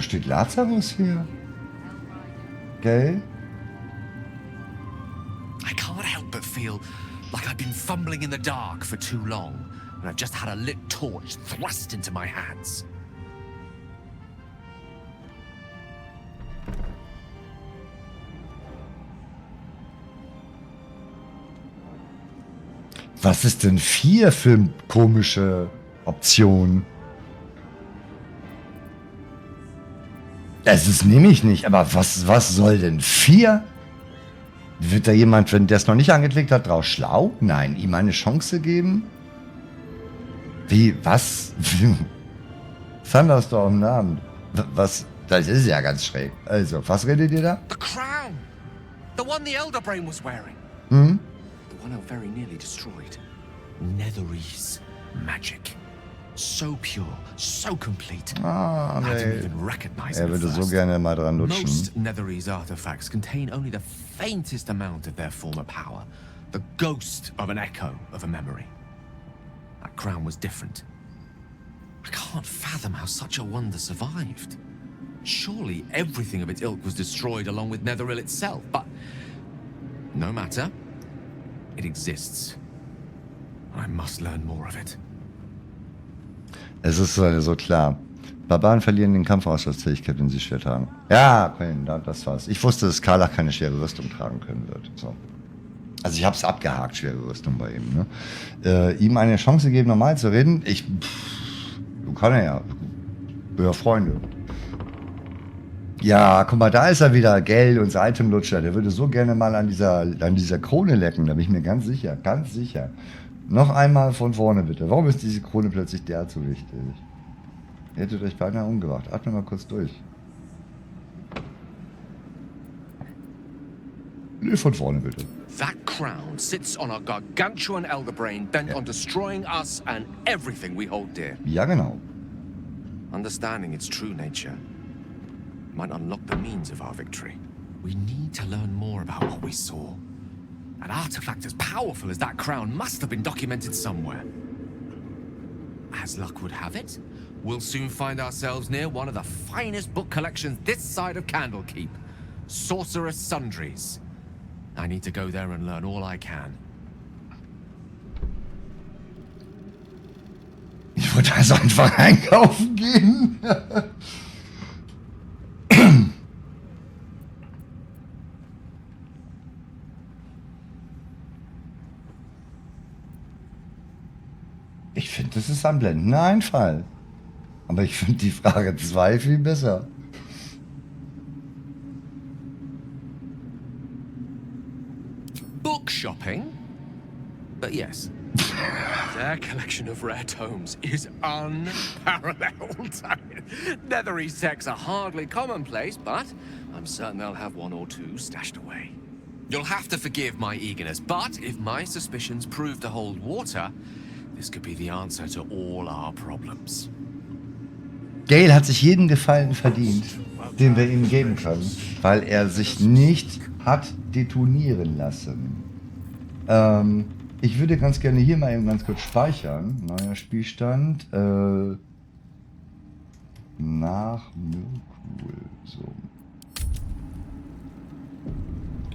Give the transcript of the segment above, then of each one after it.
steht Lazarus hier? Gell? I can't help but feel like I've been fumbling in the dark for too long, and I've just had a lit torch thrust into my hands. Was ist denn 4 für komische Optionen? Das nehme ich nicht, aber was soll denn 4? Wird da jemand, wenn der es noch nicht angeklickt hat, drauf schlau? Nein, ihm eine Chance geben? Wie, was? Thunderstorm Namen. Was? Das ist ja ganz schräg. Also, was redet ihr da? The crown! The one the Elder Brain was wearing. Hm? The one I very nearly destroyed. Netherese magic. So pure, so complete. Ah, I didn't nee. even recognize Er it at würde so first. gerne mal dran lutschen. Most Netherese artifacts contain only the faintest amount of their former power. The ghost of an echo of a memory. That crown was different. I can't fathom how such a wonder survived. Surely everything of its ilk was destroyed along with Netheril itself, but no matter. It exists. I must learn more of it. Es ist so klar. Barbaren verlieren den Kampfausschlussfähigkeit, wenn sie schwer tragen. Ja, okay, das war's. Ich wusste, dass Karlach keine schwere Rüstung tragen können wird. So. Also ich hab's abgehakt, schwere Rüstung bei ihm. Ne? Ihm eine Chance geben, normal zu reden. Du kann er ja. Ja, Freunde. Ja, guck mal, da ist er wieder, Geld und Itemlutscher. Der würde so gerne mal an dieser Krone lecken, da bin ich mir ganz sicher, ganz sicher. Noch einmal von vorne bitte. Warum ist diese Krone plötzlich derart so wichtig? Ihr hättet euch beinahe umgebracht. Atme mal kurz durch. Nee, von vorne bitte. That crown sits on our gargantuan elder brain bent on destroying us and everything we hold dear. Ja, genau. Understanding its true nature might unlock the means of our victory. We need to learn more about what we saw. An artifact as powerful as that crown must have been documented somewhere. As luck would have it, we'll soon find ourselves near one of the finest book collections this side of Candlekeep. Sorcerous Sundries. I need to go there and learn all I can. Ich wollte also einfach einkaufen gehen. Ich finde, das ist ein blendender Einfall. Aber ich finde die Frage 2 viel besser. Book shopping? But yes. Their collection of rare tomes is unparalleled. Nethery sects are hardly commonplace, but I'm certain they'll have one or two stashed away. You'll have to forgive my eagerness, but if my suspicions prove to hold water, this could be the answer to all our problems. Gale hat sich jeden Gefallen verdient, den wir ihm geben können, weil er sich nicht hat detonieren lassen. Ich würde ganz gerne hier mal eben ganz kurz speichern. Neuer Spielstand. Nach Mirkul. So.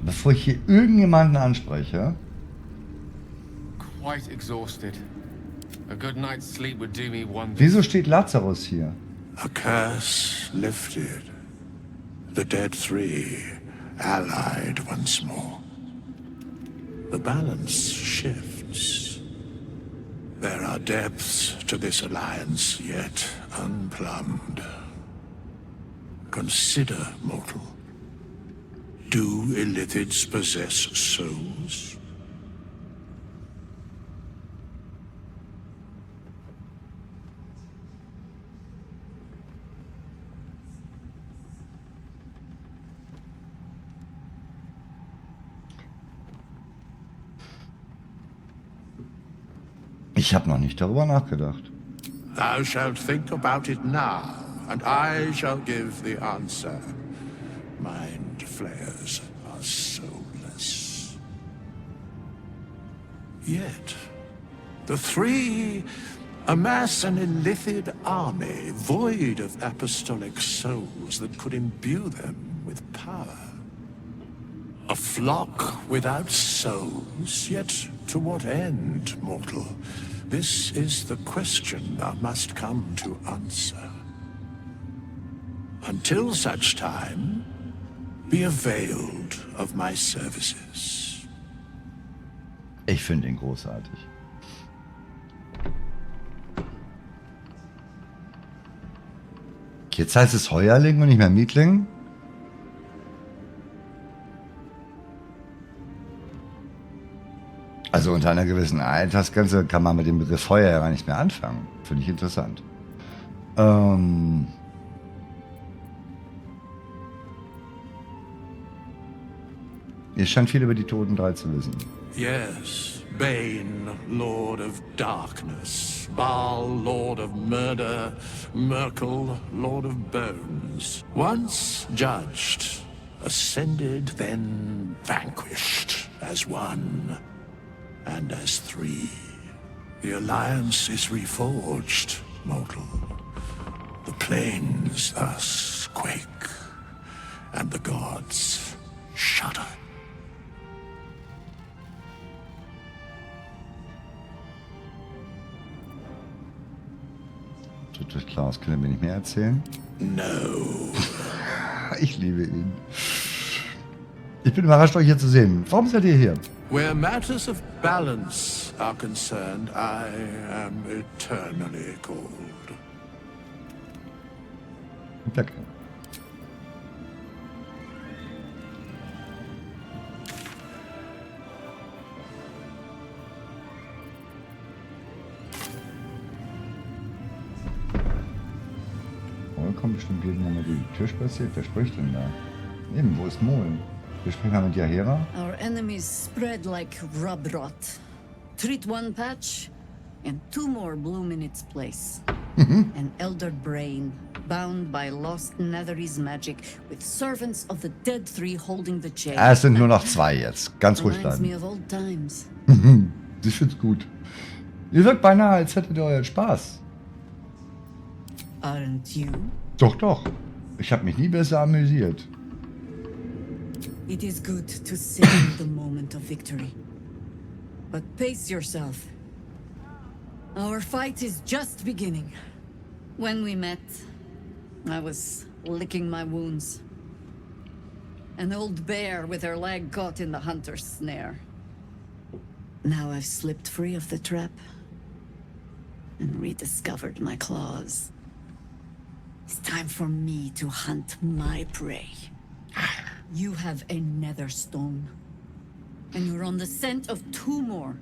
Bevor ich hier irgendjemanden anspreche. Quite exhausted. A good night's sleep would do me wonders. Wieso steht Lazarus hier? A curse lifted. The dead three allied once more. The balance shifts. There are depths to this alliance yet unplumbed. Consider, mortal. Do illithids possess souls? Ich habe noch nicht darüber nachgedacht. Thou shalt think about it now, and I shall give the answer. Mind flayers are soulless. Yet, the three Amass an illithid army void of apostolic souls that could imbue them with power. A flock without souls, yet to what end, mortal? This is the question thou must come to answer. Until such time, be availed of my services. Ich finde ihn großartig. Jetzt heißt es Heuerling und nicht mehr Mietling? Also unter einer gewissen Altersgrenze kann man mit dem Begriff Feuer ja gar nicht mehr anfangen. Finde ich interessant. Ihr scheint viel über die Toten 3 zu wissen. Yes, Bane, Lord of Darkness, Baal, Lord of Murder, Merkel, Lord of Bones. Once judged, ascended, then vanquished as one and as three. The alliance is reforged, mortal. The plains thus quake, and the gods shudder. Tut euch klar, das können wir nicht mehr erzählen. No. Ich liebe ihn. Ich bin überrascht, euch hier zu sehen. Warum seid ihr hier? Where matters of balance are concerned, I am eternally cold. Danke. Kommt bestimmt Gegner mit dem Tisch passiert. Wer spricht denn da? Eben, wo ist Mol? Wir sprechen mit Yahera. Our enemies spread like rub rot. Treat one patch, and 2 more bloom in its place. An elder brain, bound by lost Netherese magic, with servants of the dead 3 holding the chain. Es sind nur noch 2 jetzt. Ganz ruhig Reminds me bleiben. of old times. Ich find's gut. Ihr wirkt beinahe, als hättet ihr euren Spaß. Aren't you? Doch, doch. Ich habe mich nie besser amüsiert. It is good to savor the moment of victory. But pace yourself. Our fight is just beginning. When we met, I was licking my wounds. An old bear with her leg caught in the hunter's snare. Now I've slipped free of the trap and rediscovered my claws. It's time for me to hunt my prey. You have a nether stone, and you're on the scent of 2 more.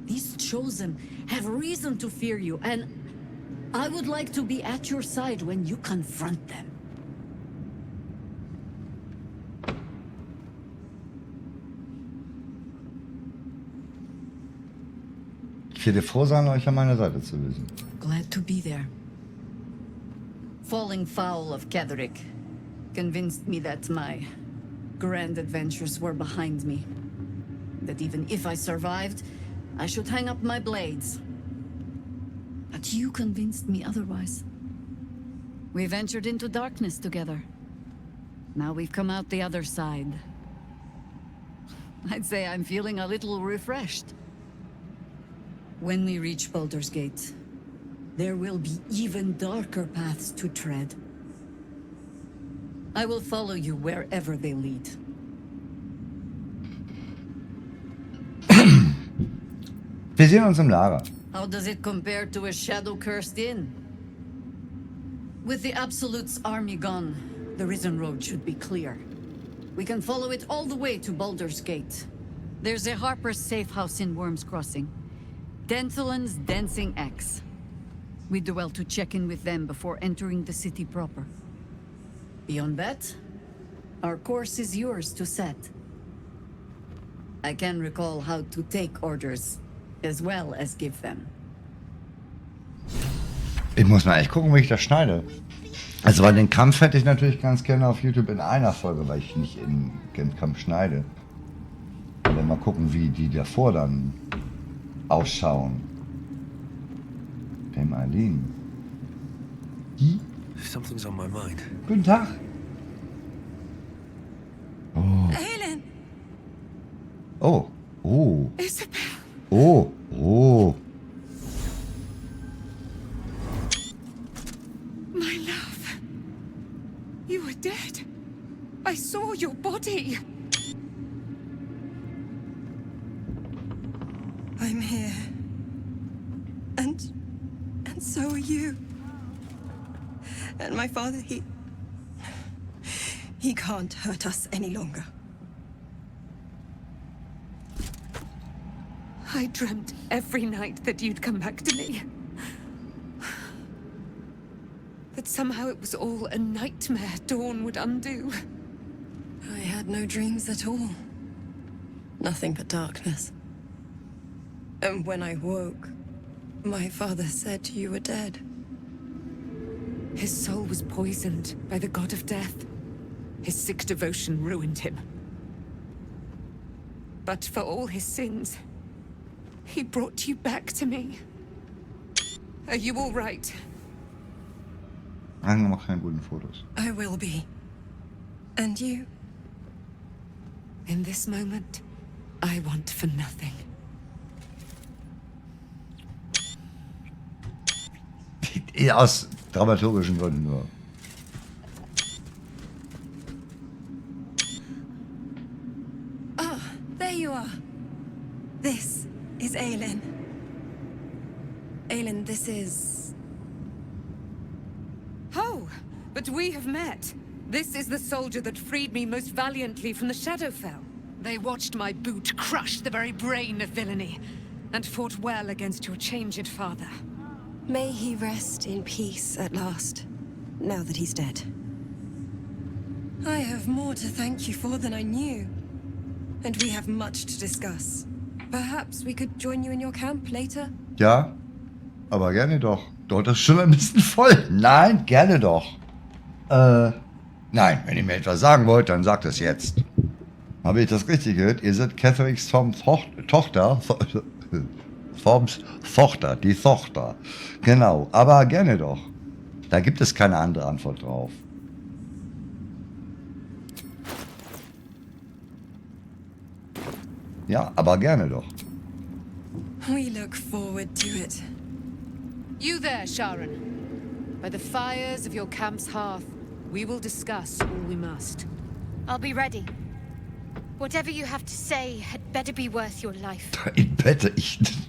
These chosen have reason to fear you, and I would like to be at your side when you confront them. Ich werde froh sein, euch an meiner Seite zu wissen. Glad to be there. Falling foul of Ketherick convinced me that my grand adventures were behind me. That even if I survived, I should hang up my blades. But you convinced me otherwise. We ventured into darkness together. Now we've come out the other side. I'd say I'm feeling a little refreshed. When we reach Baldur's Gate, there will be even darker paths to tread. I will follow you wherever they lead. Wir sehen uns im Lager. How does it compare to a shadow-cursed inn? With the Absolute's army gone, the Risen Road should be clear. We can follow it all the way to Baldur's Gate. There's a Harper's safe house in Worm's Crossing. Denthelin's Dancing Axe. We do well to check in with them before entering the city proper. Beyond that, our course is yours to set. I can recall how to take orders, as well as give them. Ich muss mal echt gucken, wie ich das schneide. Also, weil den Kampf hätte ich natürlich ganz gerne auf YouTube in einer Folge, weil ich nicht in den Kampf schneide. Aber mal gucken, wie die davor dann ausschauen. Dem Aline. Die? Something's on my mind. Guten Tag. Oh. Helen! Oh. Oh. Isabel! Oh. Oh. My love. You were dead. I saw your body. I'm here. And so are you. And my father, he can't hurt us any longer. I dreamt every night that you'd come back to me. That somehow it was all a nightmare Dawn would undo. I had no dreams at all. Nothing but darkness. And when I woke, my father said you were dead. His soul was poisoned by the god of death. His sick devotion ruined him. But for all his sins, he brought you back to me. Are you all right? Rang macht keine guten Fotos. I will be. And you? In this moment, I want for nothing. Aus dramaturgischen Gründen nur. Ah, there you are. This is Aelin. Aelin, this is... Oh, but we have met. This is the soldier that freed me most valiantly from the Shadowfell. They watched my boot crush the very brain of villainy, and fought well against your changed father. May he rest in peace at last, now that he's dead. I have more to thank you for than I knew. And we have much to discuss. Perhaps we could join you in your camp later? Ja, aber gerne doch. Dort ist schon ein bisschen voll. Nein, gerne doch. Nein, wenn ihr mir etwas sagen wollt, dann sagt es jetzt. Habe ich das richtig gehört? Ihr seid Catherics Tochter. Forms Tochter, die Tochter. Genau, aber gerne doch. Da gibt es keine andere Antwort drauf. Ja, aber gerne doch. We look forward to it. You there, Sharon. By the fires of your camp's hearth, we will discuss all we must. I'll be ready. Whatever you have to say had better be worth your life. Ich bette,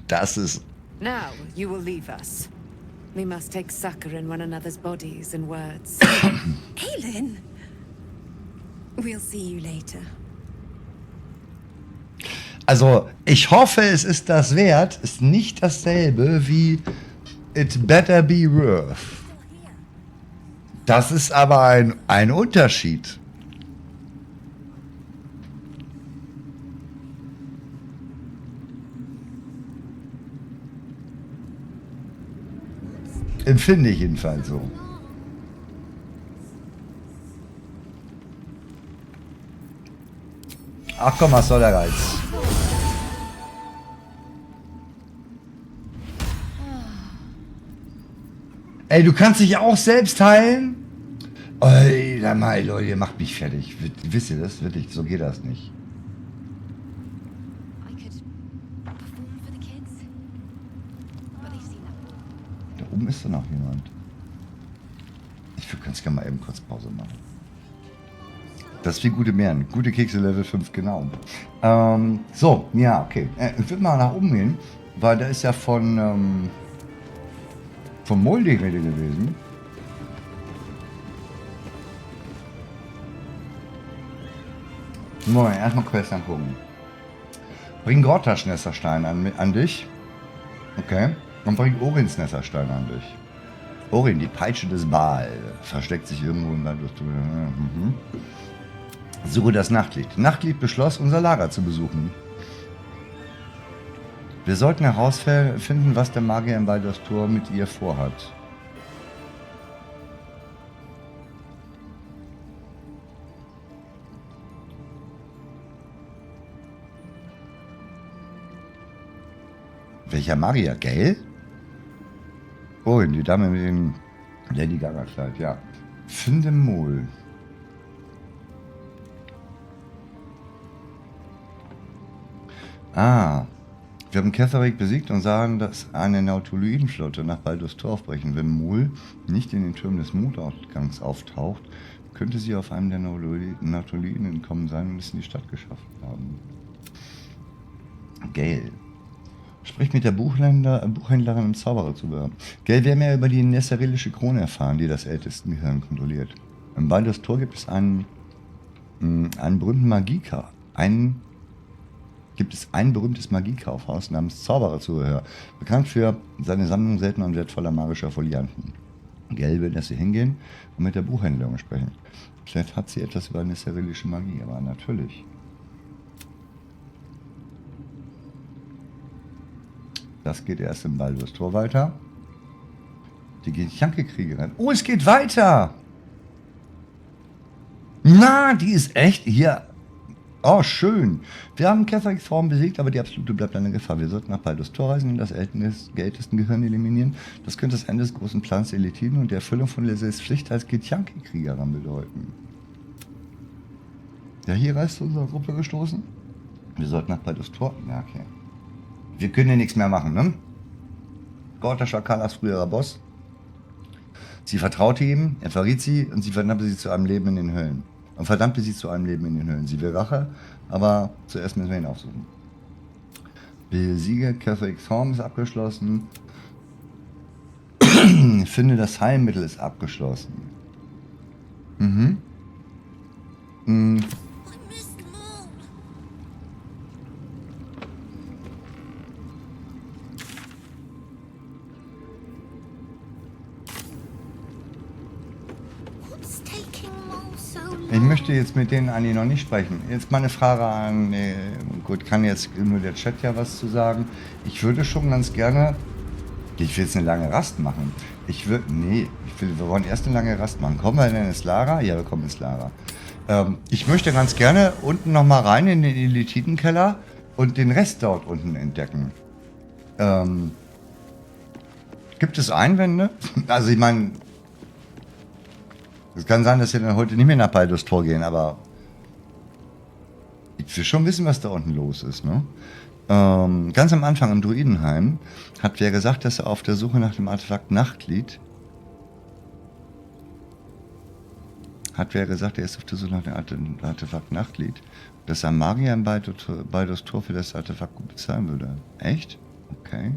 das ist... Now, you will leave us. We must take succor in one another's bodies and words. Aelin! We'll see you later. Also, ich hoffe, es ist das wert. Ist nicht dasselbe wie It Better Be Worth. Das ist aber ein Unterschied. Empfinde ich jedenfalls so. Ach komm, was soll der Reiz? Ey, du kannst dich auch selbst heilen? Ey, mal, Leute, ihr macht mich fertig. Wisst ihr das? Wirklich, so geht das nicht. Da oben ist doch noch jemand. Ich würde ganz gerne mal eben kurz Pause machen. Das ist wie gute Meeren. Gute Kekse Level 5, genau. So, ja, okay. Ich würde mal nach oben gehen, weil da ist ja von Moll die Rede gewesen. Moment, erstmal Quest angucken. Bring Gortasch Nesserstein an dich. Okay. Und bring Orins Nesserstein an dich. Orin, die Peitsche des Baal. Versteckt sich irgendwo in der Luft. Suche das Nachtlicht. Nachtlicht beschloss, unser Lager zu besuchen. Wir sollten herausfinden, was der Magier im Baldurs Tor mit ihr vorhat. Welcher Magier? Gell? Orin, die Dame mit dem Lady Gaga Kleid, ja. Finde Mol. Ah. Wir haben Catherwick besiegt und sahen, dass eine Nautiloidenflotte nach Baldurs Tor aufbrechen. Wenn Mol nicht in den Türmen des Mondausgangs auftaucht, könnte sie auf einem der Nautiloiden entkommen sein und es in die Stadt geschafft haben. Gale. Sprich mit der Buchhändlerin und Zaubererzubehör. Gale, wir haben ja über die nesserelische Krone erfahren, die das Ältestengehirn kontrolliert. Im Baldurs Tor gibt es einen berühmten Magiker. Gibt es ein berühmtes Magiekaufhaus namens Zaubererzubehör, bekannt für seine Sammlung seltener und wertvoller magischer Folianten. Gale will, dass sie hingehen und mit der Buchhändlerin sprechen. Vielleicht hat sie etwas über nesserelische Magie, aber natürlich. Das geht erst im Baldurs Tor weiter. Die Gedankenschinder-Kriegerin. Oh, es geht weiter! Na, die ist echt hier. Oh, schön. Wir haben Cathericks Form besiegt, aber die Absolute bleibt eine Gefahr. Wir sollten nach Baldurs Tor reisen und das Ältestengehirn eliminieren. Das könnte das Ende des großen Plans der Elitiden und der Erfüllung von Lesers Pflicht als Gedankenschinder-Kriegerin bedeuten. Ja, hier ist unsere Gruppe gestoßen. Wir sollten nach Baldurs Tor. Ja, okay. Wir können ja nichts mehr machen, ne? Gortasch war Karlachs früherer Boss. Sie vertraute ihm, er verriet sie und sie verdammte sie zu einem Leben in den Höllen. Und verdammte sie zu einem Leben in den Höhlen. Sie will Rache, aber zuerst müssen wir ihn aufsuchen. Besiege Cathericks Form ist abgeschlossen. Finde das Heilmittel ist abgeschlossen. Ich möchte jetzt mit denen eigentlich noch nicht sprechen. Jetzt mal eine Frage an, gut, kann jetzt nur der Chat ja was zu sagen. Ich würde schon ganz gerne, ich will jetzt eine lange Rast machen. Wir wollen erst eine lange Rast machen. Kommen wir denn ins Lager? Ja, wir kommen ins Lager. Ich möchte ganz gerne unten nochmal rein in den Elititenkeller und den Rest dort unten entdecken. Gibt es Einwände? Also ich meine, es kann sein, dass wir dann heute nicht mehr nach Baldurs Tor gehen, aber ich will schon wissen, was da unten los ist, ne? Ganz am Anfang im Druidenheim hat wer gesagt, dass er auf der Suche nach dem Artefakt Nachtlied er ist auf der Suche nach dem Artefakt Nachtlied, dass ein Magier im Baldurs Tor für das Artefakt gut bezahlen würde. Echt? Okay.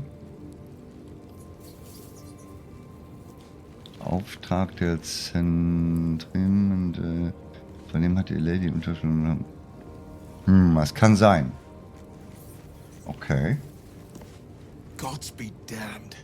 Auftrag der Zentren, von dem hat die Lady unterschrieben. Was kann sein? Okay. Gods be damned.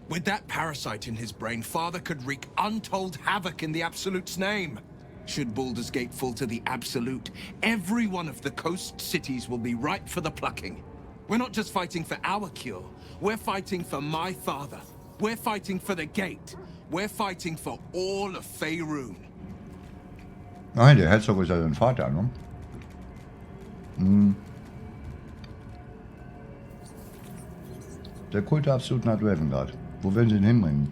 With that parasite in his brain, Father could wreak untold havoc in the Absolute's name. Should Baldur's Gate fall to the Absolute, every one of the coast cities will be ripe for the plucking. We're not just fighting for our cure, we're fighting for my father. We're fighting for the gate. We're fighting for all of Faerun. Nein, der Herzog ist ja sein Vater, ne? Der Kult der Absoluten hat Ravengard. Wo werden sie ihn hinbringen?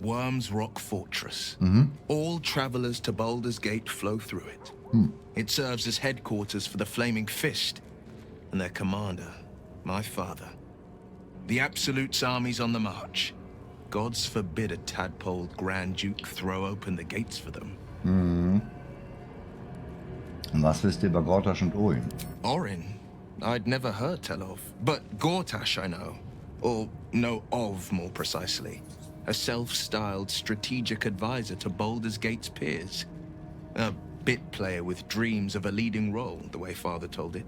Worm's Rock Fortress. All travelers to Baldur's Gate flow through it. It serves as headquarters for the Flaming Fist and their commander, my father. The Absolute's army's on the march. Gods forbid a tadpoled Grand Duke throw open the gates for them. Und was wisst ihr über Gortasch und Orin? Orin? I'd never heard tell of. But Gortash I know. Or know of, more precisely. A self-styled strategic advisor to Baldur's Gate's peers. A bit player with dreams of a leading role, the way Father told it.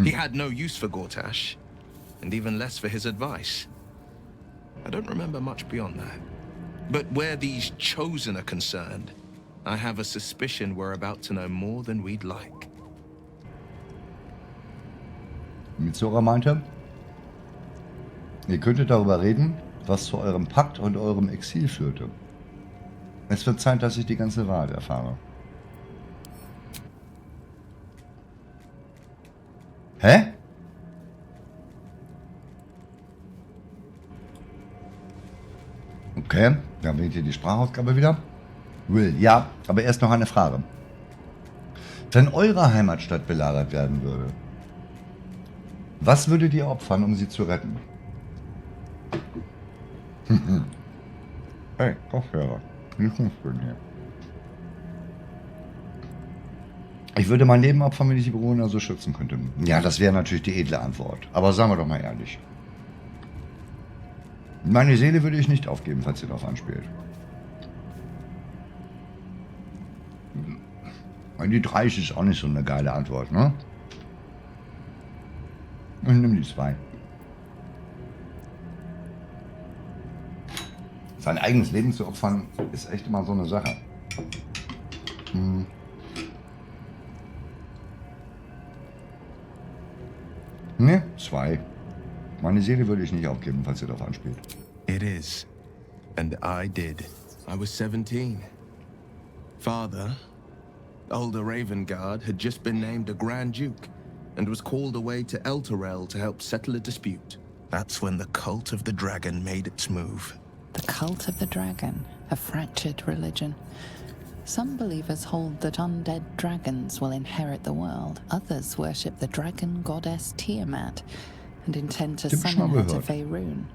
He had no use for Gortash, and even less for his advice. I don't remember much beyond that. But where these chosen are concerned, I have a suspicion we're about to know more than we'd like. Mizora meinte, ihr könntet darüber reden, was zu eurem Pakt und eurem Exil führte. Es wird Zeit, dass ich die ganze Wahrheit erfahre. Hä? Okay, dann wählt ihr die Sprachausgabe wieder. Will, ja, aber erst noch eine Frage. Wenn eure Heimatstadt belagert werden würde, was würdet ihr opfern, um sie zu retten? Hey, Kopfhörer. Nicht rumspielen hier. Ich würde mein Leben opfern, wenn ich die Bewohner so schützen könnte. Ja, das wäre natürlich die edle Antwort. Aber sagen wir doch mal ehrlich. Meine Seele würde ich nicht aufgeben, falls ihr darauf anspielt. Und die 30 ist auch nicht so eine geile Antwort, ne? Ich nehme die 2. Sein eigenes Leben zu opfern, ist echt immer so eine Sache. Ne, 2. Meine Seele würde ich nicht aufgeben, falls ihr darauf anspielt. It is. And I did. I was 17. Father, older Raven Guard, had just been named a Grand Duke and was called away to Elturel to help settle a dispute. That's when the cult of the dragon made its move. The cult of the dragon, a fractured religion. Some believers hold that undead dragons will inherit the world. Others worship the dragon goddess Tiamat and intend to summon her to Faerun.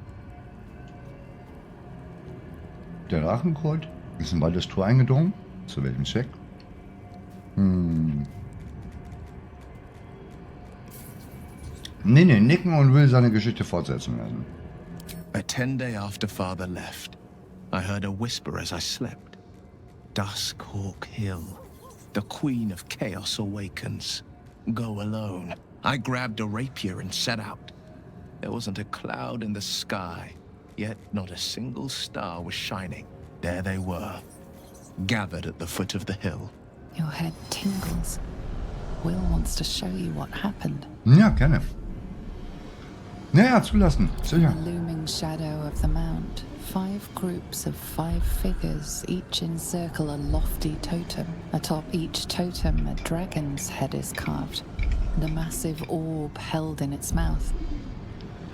Der Drachenkult ist in Baldurs Tor eingedrungen. Zu welchem Zweck? Nee, nicken und will seine Geschichte fortsetzen lassen. A 10-day after Father left, I heard a whisper as I slept. Duskhawk Hill, the Queen of Chaos awakens. Go alone. I grabbed a rapier and set out. There wasn't a cloud in the sky, yet not a single star was shining. There they were, gathered at the foot of the hill. Your head tingles. Will wants to show you what happened. Ja, gerne. Naja, zulassen. Sicher. In the looming shadow of the mount, 5 groups of 5 figures each encircle a lofty totem. Atop each totem, a dragon's head is carved, and a massive orb held in its mouth.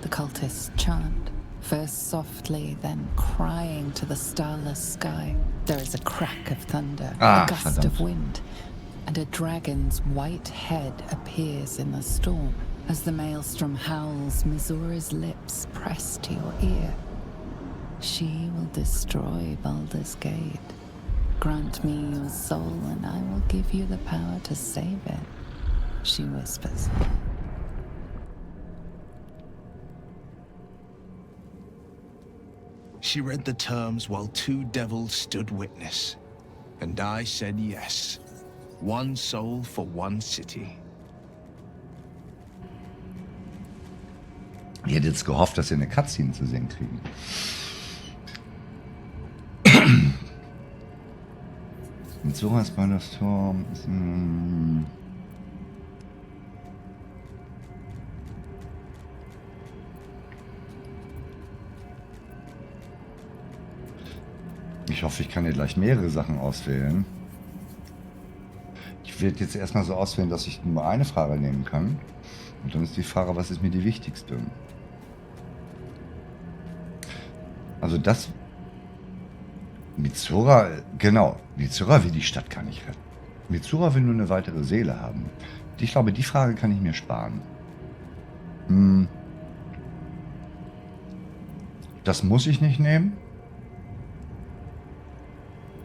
The cultists chant, first softly, then crying to the starless sky. There is a crack of thunder, a gust of wind, and a dragon's white head appears in the storm. As the maelstrom howls, Missoura's lips press to your ear. She will destroy Baldur's Gate. Grant me your soul and I will give you the power to save it, she whispers. She read the terms while 2 devils stood witness. And I said yes. 1 soul for 1 city. Ich hätte jetzt gehofft, dass wir eine Cutscene zu sehen kriegen. Mit sowas bei das Tor. Ich hoffe, ich kann hier gleich mehrere Sachen auswählen. Ich werde jetzt erstmal so auswählen, dass ich nur eine Frage nehmen kann. Und dann ist die Frage, was ist mir die wichtigste? Also das... Mizora, genau. Mizora will die Stadt gar nicht retten. Mizora will nur eine weitere Seele haben. Ich glaube, die Frage kann ich mir sparen. Das muss ich nicht nehmen.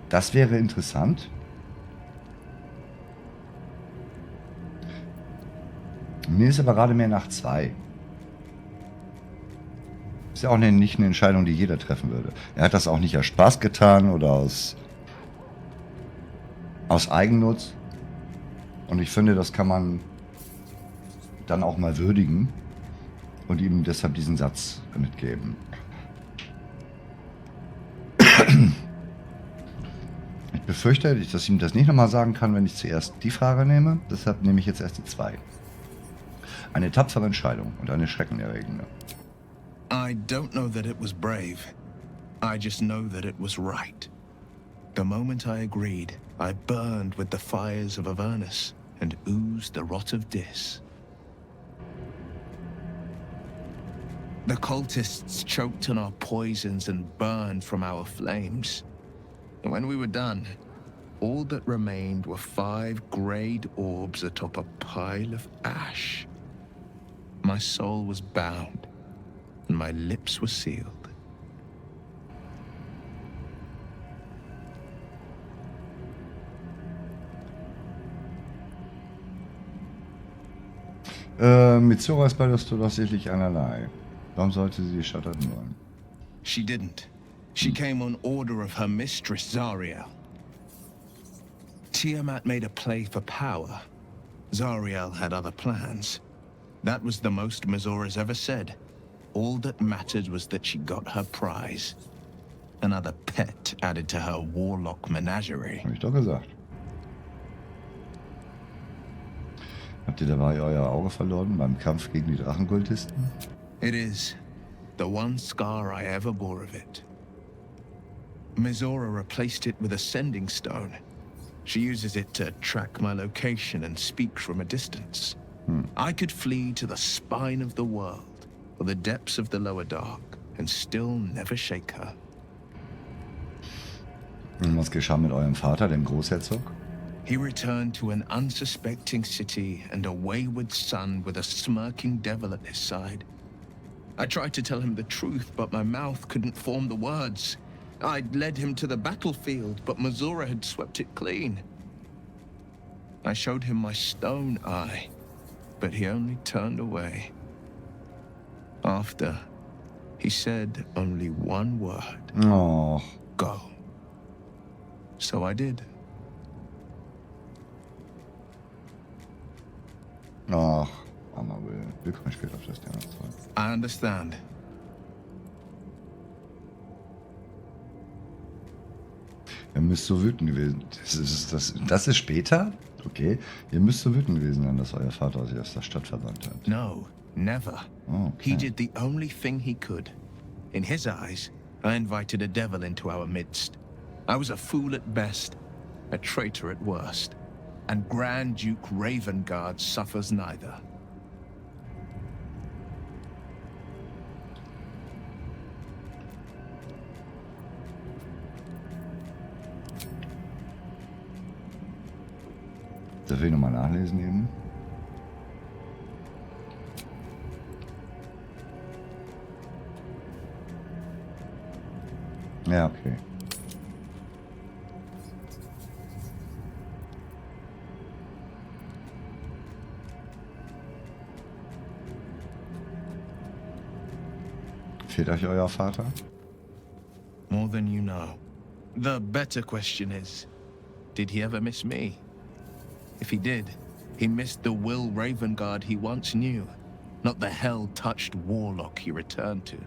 Das wäre interessant. Mir ist aber gerade mehr nach 2. Ist ja auch nicht eine Entscheidung, die jeder treffen würde. Er hat das auch nicht aus Spaß getan oder aus Eigennutz. Und ich finde, das kann man dann auch mal würdigen und ihm deshalb diesen Satz mitgeben. Ich befürchte, dass ich ihm das nicht nochmal sagen kann, wenn ich zuerst die Frage nehme. Deshalb nehme ich jetzt erst die 2. Eine tapfere Entscheidung und eine schreckenerregende. I don't know that it was brave. I just know that it was right. The moment I agreed, I burned with the fires of Avernus and oozed the rot of Dis. The cultists choked on our poisons and burned from our flames. And when we were done, all that remained were 5 greyed orbs atop a pile of ash. My soul was bound, and my lips were sealed. Mit Zoras ballerst du doch sicherlich einerlei. Warum sollte sie die Stadt retten wollen? She didn't. She came on order of her mistress, Zariel. Tiamat made a play for power. Zariel had other plans. That was the most Mazora's ever said. All that mattered was that she got her prize. Another pet added to her warlock menagerie. Hab ich doch gesagt. Habt ihr dabei euer Auge verloren beim Kampf gegen die Drachenkultisten? It is. The one scar I ever bore of it. Mizora replaced it with a sending stone. She uses it to track my location and speak from a distance. I could flee to the spine of the world, or the depths of the lower dark, and still never shake her. Und was geschah mit eurem Vater, dem Großherzog? He returned to an unsuspecting city and a wayward son with a smirking devil at his side. I tried to tell him the truth, but my mouth couldn't form the words. I'd led him to the battlefield, but Mizora had swept it clean. I showed him my stone eye, but he only turned away. After, he said only one word. Oh. Go. So I did. Ach, armer Will. Wir kommen später auf das Thema zurück. I understand. Ihr müsst so wütend gewesen. Das ist später? Okay. Ihr müsst so wütend gewesen sein, dass euer Vater sich aus der Stadt verbannt hat. No, never. Oh, okay. He did the only thing he could. In his eyes, I invited a devil into our midst. I was a fool at best, a traitor at worst. And Grand Duke Ravengard suffers neither. Darf ich nochmal nachlesen eben? Ja, okay. Fehlt euch euer Vater? More than you know. The better question is, did he ever miss me? If he did, he missed the Will Ravengard he once knew, not the hell-touched warlock he returned to.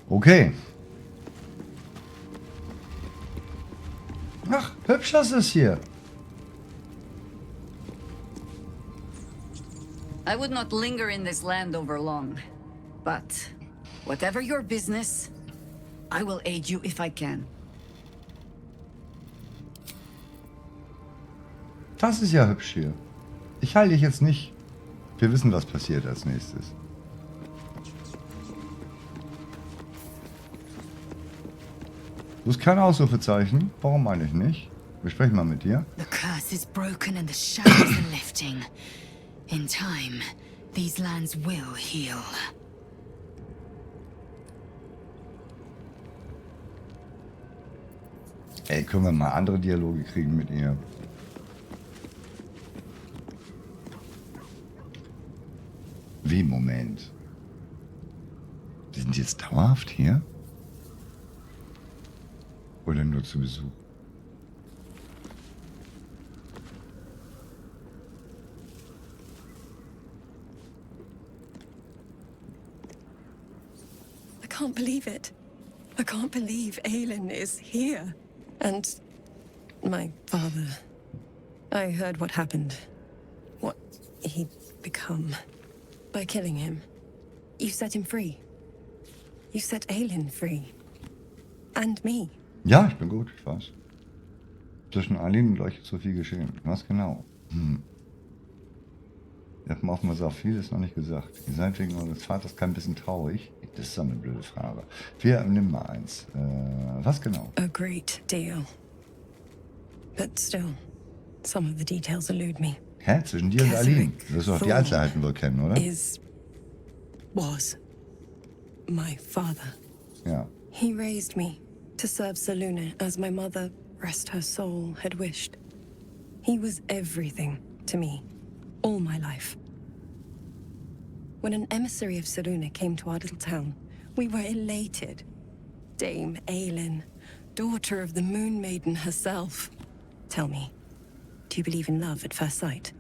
Okay. Ach, hübsch das ist hier. I would not linger in this land over long. But whatever your business, I will aid you if I can. Das ist ja hübsch hier. Ich halte dich jetzt nicht. Wir wissen, was passiert als nächstes. Du hast kein Ausrufezeichen. Warum eigentlich nicht? Wir sprechen mal mit dir. The curse is broken and the shadows are lifting. In time, these lands will heal. Ey, können wir mal andere Dialoge kriegen mit ihr? Wie, Moment? Die sind jetzt dauerhaft hier? Oder nur zu Besuch? I can't believe it. I can't believe Aelin is here. And my father. I heard what happened. What he'd become. By killing him. You set him free. You set Aelin free. And me. Ja, ich bin gut, ich weiß. Zwischen Aelin und euch ist so viel geschehen. Was genau? Ich habe mir auch mal so vieles noch nicht gesagt. Ihr seid wegen eures Vaters kein bisschen traurig? Das ist so eine blöde Frage. Nimm mal eins. Was genau? A great deal. But still, some of the details elude me. Hä? Zwischen dir und Aline? Du wirst doch die Einzelheiten wohl kennen, oder? Was my father. Ja. He raised me to serve Selûne as my mother, rest her soul, had wished. He was everything to me, all my life. When an emissary of Selûne came to our little town, we were elated. Dame Aelin, daughter of the Moon Maiden herself. Tell me, do you believe in love at first sight?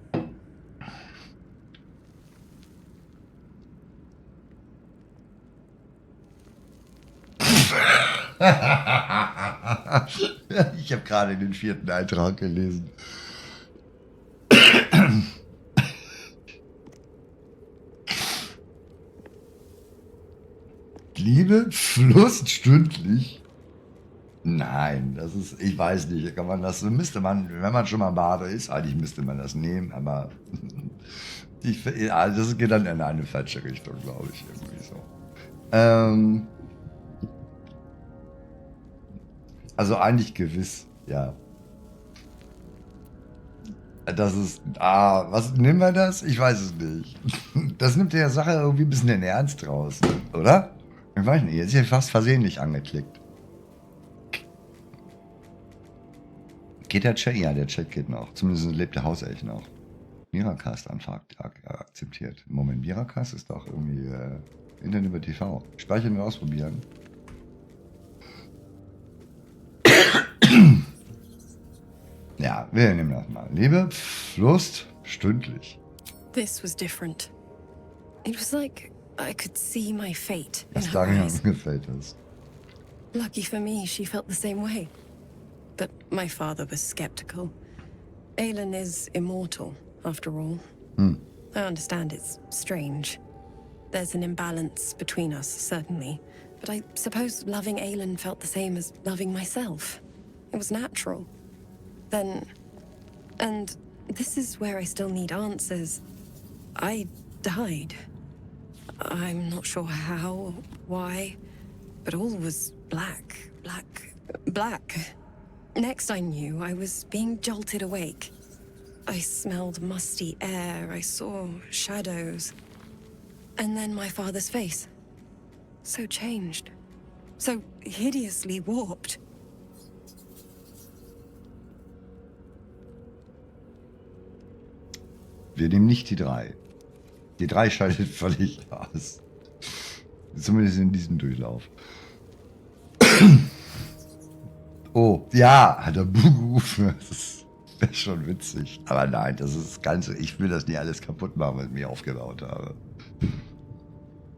Ich habe gerade den 4. Eintrag gelesen. Liebe Fluss stündlich. Nein, das ist, ich weiß nicht, kann man das, müsste man, wenn man schon mal Bade ist, eigentlich müsste man das nehmen, aber das geht dann in eine falsche Richtung, glaube ich, irgendwie so. Also eigentlich gewiss, ja. Das ist, was, nehmen wir das? Ich weiß es nicht. Das nimmt der Sache irgendwie ein bisschen den Ernst raus, oder? Ich weiß nicht, jetzt ist ja fast versehentlich angeklickt. Geht der Chat? Ja, der Chat geht noch. Zumindest lebt der Hauselch noch. Miracast-Anfrage akzeptiert. Moment, Miracast ist doch irgendwie Internet über TV. Speichern und ausprobieren. Ja, wir nehmen das mal. Liebe Lust stündlich. This was different. It was like I could see my fate in Das her sagen eyes. mir gefällt das. Lucky for me, she felt the same way. But my father was skeptical. Aelin is immortal, after all. I understand it's strange. There's an imbalance between us, certainly. But I suppose loving Aelin felt the same as loving myself. It was natural. Then... And this is where I still need answers. I died. I'm not sure how, why, but all was black, black, black. Next I knew, I was being jolted awake. I smelled musty air, I saw shadows. And then my father's face. So changed. So hideously warped. Wir nehmen nicht die 3. Die 3 schaltet völlig aus. Zumindest in diesem Durchlauf. Oh, ja, hat er Buh gerufen. Das wäre schon witzig. Aber nein, das ist das Ganze. Ich will das nicht alles kaputt machen, was ich mir aufgebaut habe.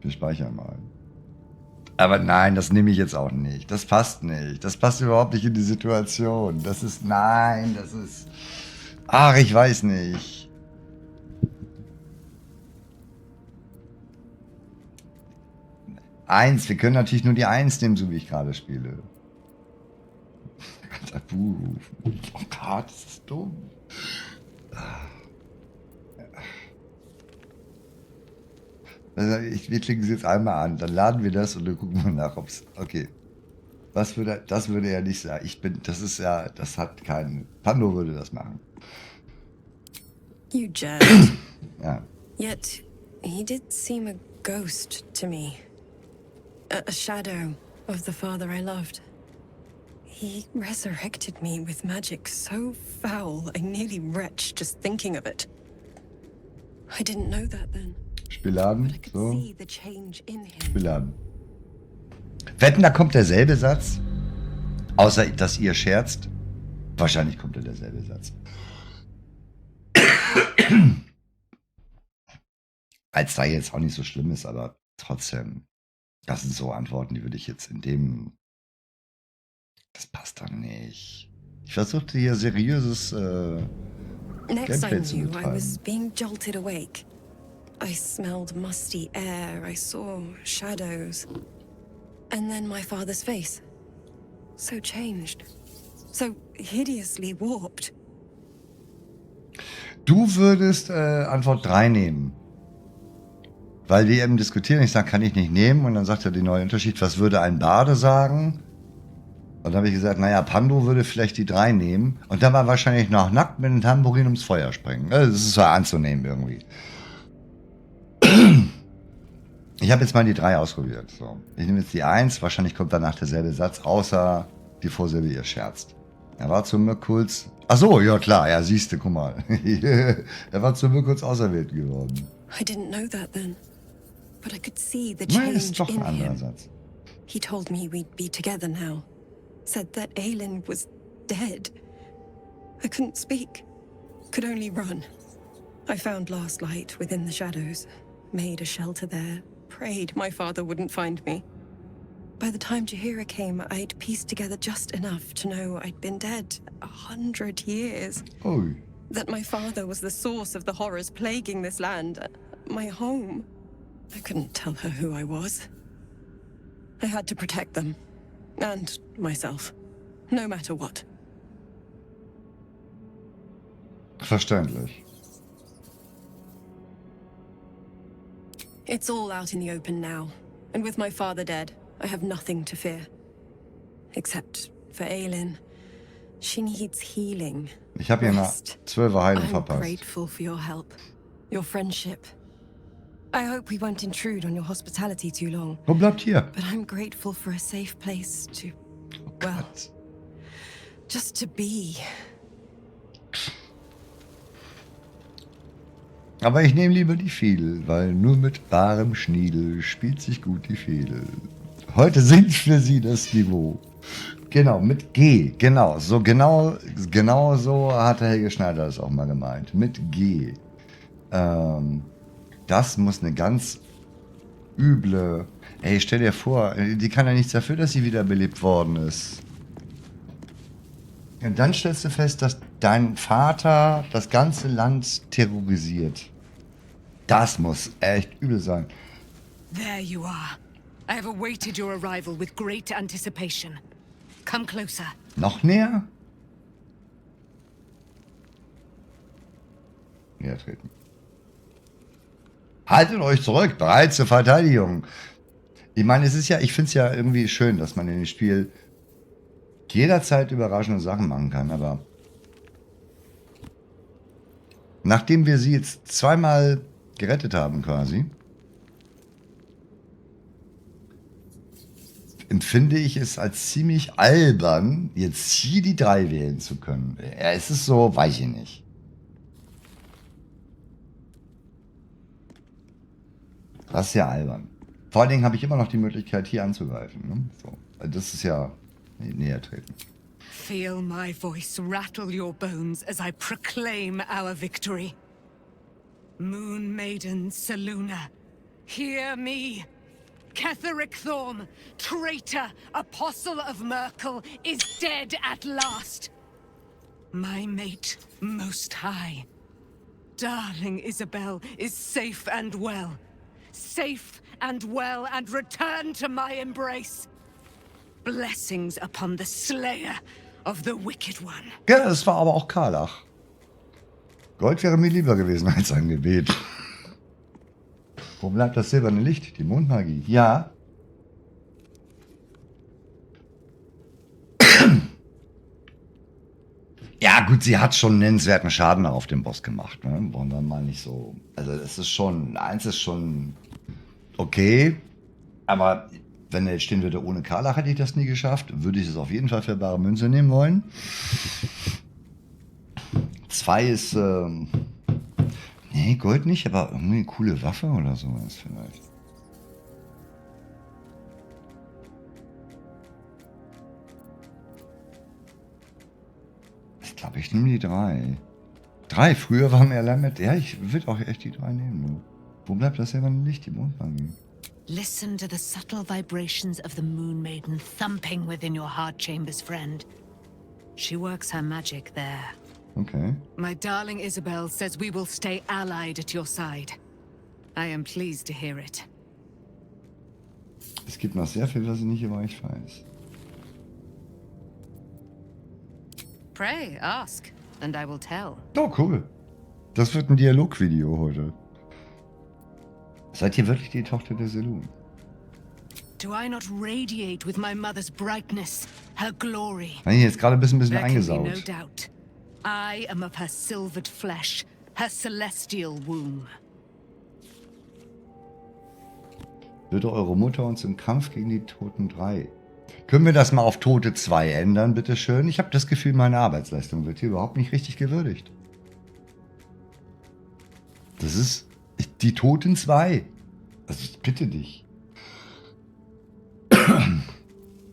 Wir speichern mal. Aber nein, das nehme ich jetzt auch nicht. Das passt nicht. Das passt überhaupt nicht in die Situation. Das ist, nein, das ist... Ach, ich weiß nicht. Eins, wir können natürlich nur die 1 nehmen, so wie ich gerade spiele. Oh Gott, das ist dumm. Also wir klicken es jetzt einmal an, dann laden wir das und dann gucken wir nach, ob es... Okay. Das würde er nicht sagen. Das ist ja, das hat keinen... Pando würde das machen. You jest. Ja. Yet, he did seem a ghost to me. A shadow of the father I loved. He resurrected me with magic so foul, I nearly retch just thinking of it. I didn't know that then. Spielladen, But I could so. see the change in him. Spielladen. Wetten, da kommt derselbe Satz? Außer, dass ihr scherzt. Wahrscheinlich kommt da derselbe Satz. Als da jetzt auch nicht so schlimm ist, aber trotzdem. Das sind so Antworten, die würde ich jetzt in dem... Das passt dann nicht. Ich versuchte hier seriöses Next I Gameplay zu knew, I betreiben. was being jolted awake. I smelled musty air, I saw shadows. And then my father's face. So changed. So hideously warped. Du würdest Antwort 3 nehmen. Weil wir eben diskutieren, ich sage, kann ich nicht nehmen. Und dann sagt er den neuen Unterschied, was würde ein Barde sagen? Und dann habe ich gesagt, naja, Pando würde vielleicht die 3 nehmen. Und dann war wahrscheinlich noch nackt mit einem Tambourin ums Feuer springen. Das ist so anzunehmen irgendwie. Ich habe jetzt mal die 3 ausprobiert. So. Ich nehme jetzt die 1. Wahrscheinlich kommt danach derselbe Satz, außer die Vorsilbe, ihr scherzt. Er war zu mir kurz... Ach so, ja klar, ja, siehste, guck mal. Er war zu mir kurz auserwählt geworden. I didn't know that then. But I could see the Nein, change ist doch ein in anderer him. Satz. He told me we'd be together now. Said that Aelin was dead. I couldn't speak. Could only run. I found last light within the shadows. Made a shelter there. Prayed my father wouldn't find me. By the time Jahira came, I'd pieced together just enough to know I'd been dead 100 years. Oh. That my father was the source of the horrors plaguing this land. My home. I couldn't tell her who I was. I had to protect them. And myself. No matter what. Verständlich. It's all out in the open now. And with my father dead, I have nothing to fear. Except for Aelin. She needs healing. Ich habe ihr eine 12er Heilung I'm verpasst. grateful for your help. Your friendship. I hope we won't intrude on your hospitality too long. Wo bleibt hier? But I'm grateful for a safe place to... well... just to be. Aber ich nehme lieber die Fiedel, weil nur mit barem Schniedel spielt sich gut die Fiedel. Heute sinkt für sie das Niveau. Genau, mit G. Genau so hat der Helge Schneider das auch mal gemeint. Mit G. Das muss eine ganz üble... Ey, stell dir vor, die kann ja nichts dafür, dass sie wiederbelebt worden ist. Und dann stellst du fest, dass dein Vater das ganze Land terrorisiert. Das muss echt übel sein. There you are. I have awaited your arrival with great anticipation. Come closer. Noch näher? Näher treten. Haltet euch zurück, bereit zur Verteidigung. Ich meine, es ist ja, ich finde es ja irgendwie schön, dass man in dem Spiel jederzeit überraschende Sachen machen kann, aber nachdem wir sie jetzt zweimal gerettet haben quasi, empfinde ich es als ziemlich albern, jetzt hier die 3 wählen zu können. Ja, es ist so, weiß ich nicht. Das ist ja albern. Vor allen Dingen habe ich immer noch die Möglichkeit, hier anzugreifen. Ne? So. Das ist ja näher treten. Feel my voice rattle your bones as I proclaim our victory. Moon Maiden Seluna, hear me. Ketheric Thorm, traitor, apostle of Merkel, is dead at last. My mate, most high. Darling Isabel is safe and well. Safe and well, and return to my embrace. Blessings upon the slayer of the wicked one. Ja, das war aber auch Karlach. Gold wäre mir lieber gewesen als ein Gebet. Wo bleibt das silberne Licht? Die Mondmagie. Ja. Ja, gut, sie hat schon nennenswerten Schaden auf den Boss gemacht. Ne? Wollen wir mal nicht so. Also, das ist schon. Eins ist schon okay. Aber wenn er jetzt stehen würde, ohne Karlach hätte ich das nie geschafft, würde ich es auf jeden Fall für bare Münze nehmen wollen. 2 ist. Nee, Gold nicht, aber irgendwie eine coole Waffe oder sowas vielleicht. Ich glaube, ich nehme die 3. 3, früher waren wir allein mit. Ja, ich würde auch echt die 3 nehmen. Wo bleibt das silberne Licht, die Mondmagie? Listen to the subtle vibrations of the Moon Maiden thumping within your heart chambers, friend. She works her magic there. Okay. My darling Isabel says we will stay allied at your side. I am pleased to hear it. Es gibt noch sehr viel, was ich nicht über euch weiß. Pray, ask, and I will tell. Oh, cool. Das wird ein Dialogvideo heute. Seid ihr wirklich die Tochter der Selûne? Do I not radiate with my mother's brightness, her glory? Bin ich jetzt gerade ein bisschen There can be no eingesaut. doubt. I am of her silvered flesh, her celestial womb. Würde eure Mutter uns im Kampf gegen die Toten 3. Können wir das mal auf Tote 2 ändern, bitteschön? Ich habe das Gefühl, meine Arbeitsleistung wird hier überhaupt nicht richtig gewürdigt. Das ist die Toten 2. Also ich bitte dich.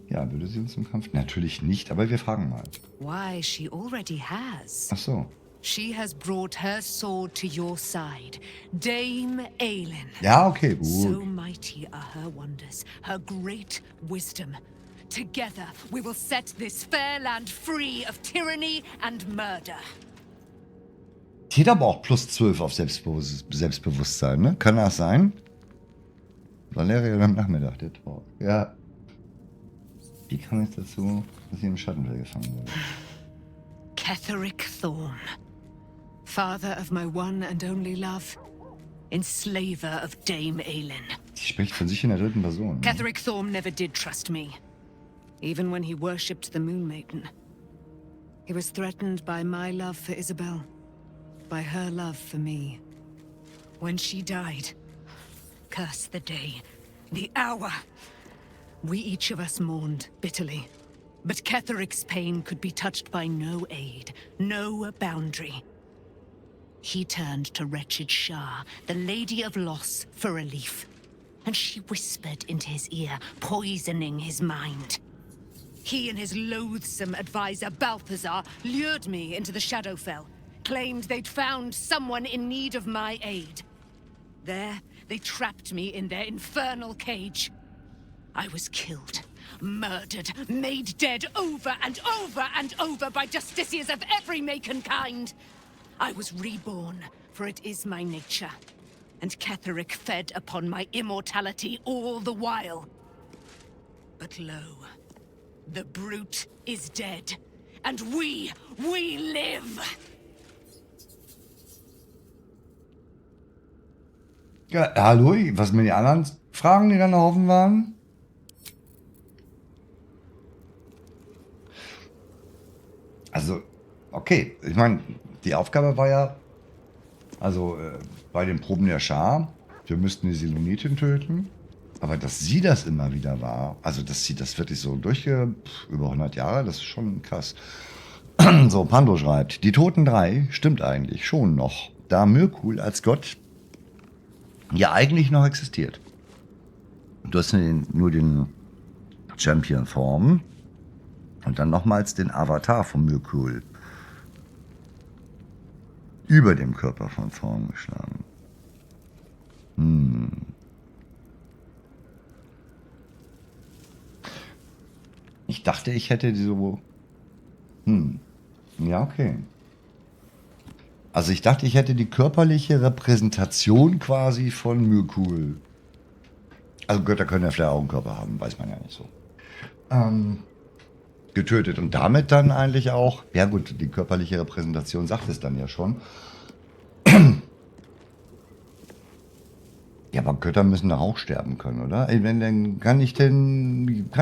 Ja, würde sie uns im Kampf? Natürlich nicht, aber wir fragen mal. Why, she already has. Ach so. She has brought her sword to your side, Dame Aelin. Ja, okay, gut. So mighty are her wonders, her great wisdom. Together we will set this fair land free of tyranny and murder. Die hat aber auch plus 12 auf Selbstbewusstsein, ne? Kann das sein? Valeria am Nachmittag, der Tor. Ja. Wie kam es dazu, dass sie im Schattenfell gefangen wurde? Ketheric Thorn, father of my one and only love, enslaver of Dame Aelin. Sie spricht von sich in der dritten Person. Ne? Ketheric Thorn never did trust me, even when he worshipped the Moon Maiden. He was threatened by my love for Isabel, by her love for me. When she died, curse the day, the hour. We each of us mourned bitterly, but Ketheric's pain could be touched by no aid, no boundary. He turned to wretched Shah, the Lady of Loss, for relief, and she whispered into his ear, poisoning his mind. He and his loathsome advisor, Balthazar, lured me into the Shadowfell, claimed they'd found someone in need of my aid. There, they trapped me in their infernal cage. I was killed, murdered, made dead over and over and over by justiciars of every make and kind. I was reborn, for it is my nature, and Ketheric fed upon my immortality all the while. But lo, the brute is dead, and we live! Ja, hallo, was sind die anderen Fragen, die dann noch offen waren? Also, okay, ich meine, die Aufgabe war ja, also bei den Proben der Schar, wir müssten die Selunitin töten, aber dass sie das immer wieder war, also dass sie das wirklich so über 100 Jahre, das ist schon krass. So, Pando schreibt, die Toten 3 stimmt eigentlich schon noch, da Myrkul als Gott ja eigentlich noch existiert. Du hast nur den Champion-Form und dann nochmals den Avatar von Myrkul über dem Körper von Thorn geschlagen. Ich dachte, ich hätte die so... Ja, okay. Also ich dachte, ich hätte die körperliche Repräsentation quasi von Myrkul. Also Götter können ja vielleicht auch einen Körper haben, weiß man ja nicht so. Getötet und damit dann eigentlich auch, ja gut, die körperliche Repräsentation sagt es dann ja schon. Ja, aber Götter müssen doch auch sterben können, oder? Dann kann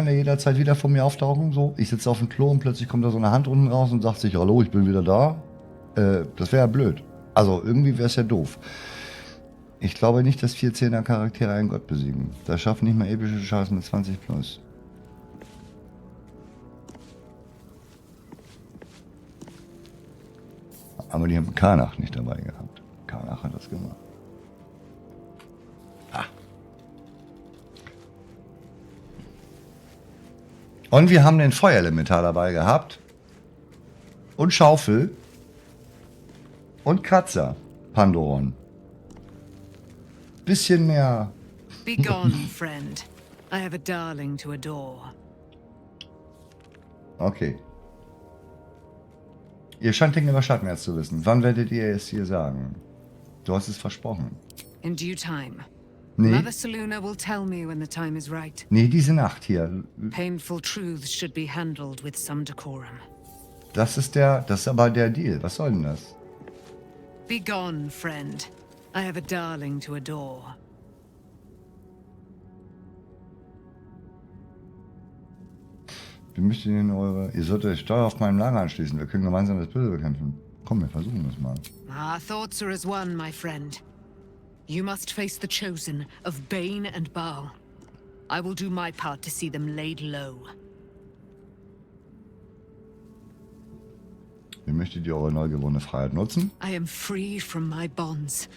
er jederzeit wieder vor mir auftauchen, so. Ich sitze auf dem Klo und plötzlich kommt da so eine Hand unten raus und sagt sich, hallo, ich bin wieder da. Das wäre ja blöd. Also irgendwie wäre es ja doof. Ich glaube nicht, dass 4 10er-Charaktere einen Gott besiegen. Das schaffen nicht mal epische Scheiß mit 20 plus. Aber die haben Karlach nicht dabei gehabt. Karlach hat das gemacht. Und wir haben den Feuerelementar dabei gehabt. Und Schaufel. Und Kratzer. Pandoron. Bisschen mehr. Be gone, friend. I have a darling to adore. Okay. Ihr scheint Dinge über Schattenerz zu wissen. Wann werdet ihr es hier sagen? Du hast es versprochen. In due time. Nee. Mother Selûne will tell me when the time is right. Nee, diese Nacht hier. Painful truths should be handled with some decorum. Das ist aber der Deal. Was soll denn das? Be gone, friend. I have a darling to adore. Wie möchtet ihr denn Ihr solltet euch steuer auf meinem Lager anschließen. Wir können gemeinsam das Böse bekämpfen. Komm, wir versuchen das mal. Our thoughts are as one, my friend. You must face the chosen of Bane and Baal. I will do my part to see them laid low. Wie möchtet ihr eure neu gewonnene Freiheit nutzen? I am free from my bonds,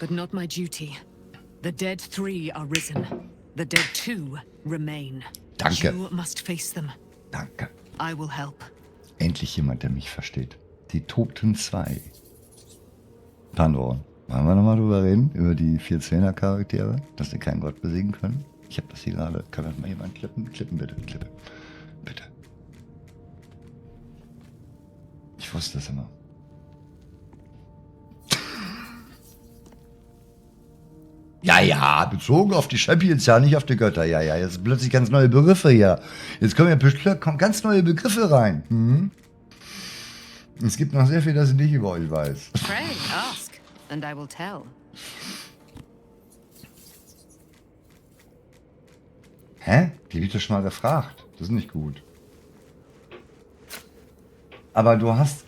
but not my duty. The dead 3 are risen. The dead 2 remain. Danke. You must face them. Danke. I will help. Endlich jemand, der mich versteht. Die Toten 2. Pandora, wollen wir nochmal drüber reden? Über die 4 Zehner-Charaktere? Dass sie keinen Gott besiegen können? Ich habe das hier gerade. Kann das mal jemand klippen? Klippen bitte, klippe. Bitte. Ich wusste es immer. Ja, bezogen auf die Champions, ja, nicht auf die Götter. Ja, jetzt sind plötzlich ganz neue Begriffe hier. Jetzt kommen ganz neue Begriffe rein. Mhm. Es gibt noch sehr viel, das ich nicht über euch weiß. Pray, ask, and I will tell. Hä? Die hab ich doch schon mal gefragt. Das ist nicht gut. Aber du hast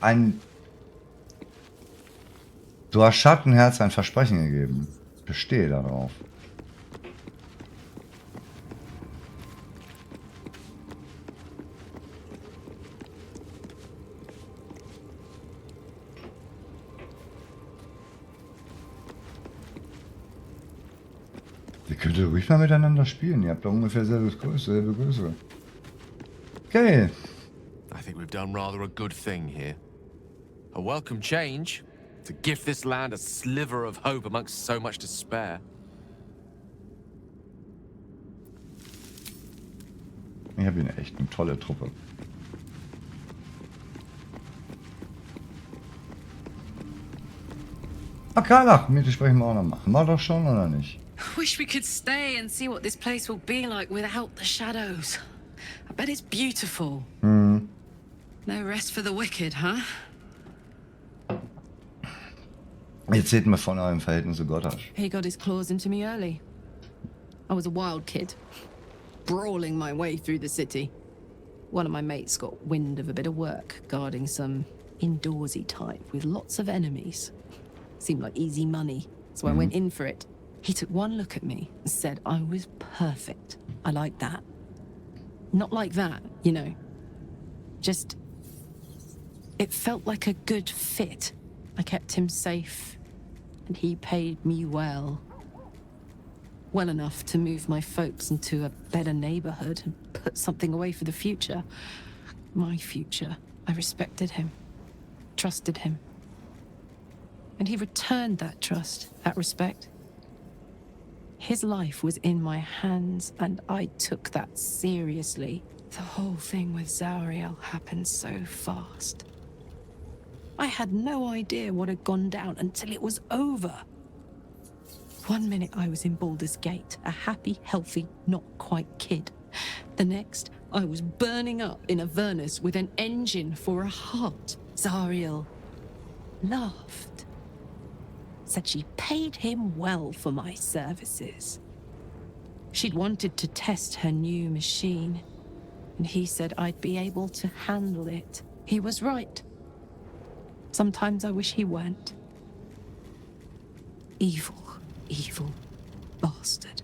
Schattenherz ein Versprechen gegeben. Bestehe darauf. Ihr könnt ruhig mal miteinander spielen. Ihr habt doch ungefähr selbe Größe. Okay. I think we've done rather a good thing here. A welcome change to give this land a sliver of hope amongst so much despair. Ich habe hier echt eine tolle Truppe. Karlach, mit dir sprechen wir auch noch. Machen wir doch schon, oder nicht? Wish we could stay and see what this place will be like without the shadows. I bet it's beautiful. Hm. No rest for the wicked, huh? Erzählt mir von eurem Verhältnis zu Gottasch. He got his claws into me early. I was a wild kid, brawling my way through the city. One of my mates got wind of a bit of work guarding some indoorsy type with lots of enemies. Seemed like easy money, so I went in for it. He took one look at me and said I was perfect. I like that. Not like that, you know. Just... it felt like a good fit. I kept him safe, and he paid me well. Well enough to move my folks into a better neighborhood and put something away for the future. My future. I respected him, trusted him. And he returned that trust, that respect. His life was in my hands, and I took that seriously. The whole thing with Zariel happened so fast. I had no idea what had gone down until it was over. One minute I was in Baldur's Gate, a happy, healthy, not quite kid. The next, I was burning up in Avernus with an engine for a heart. Zariel laughed. Said she paid him well for my services. She'd wanted to test her new machine, and he said I'd be able to handle it. He was right. Sometimes I wish he weren't. Evil, evil bastard.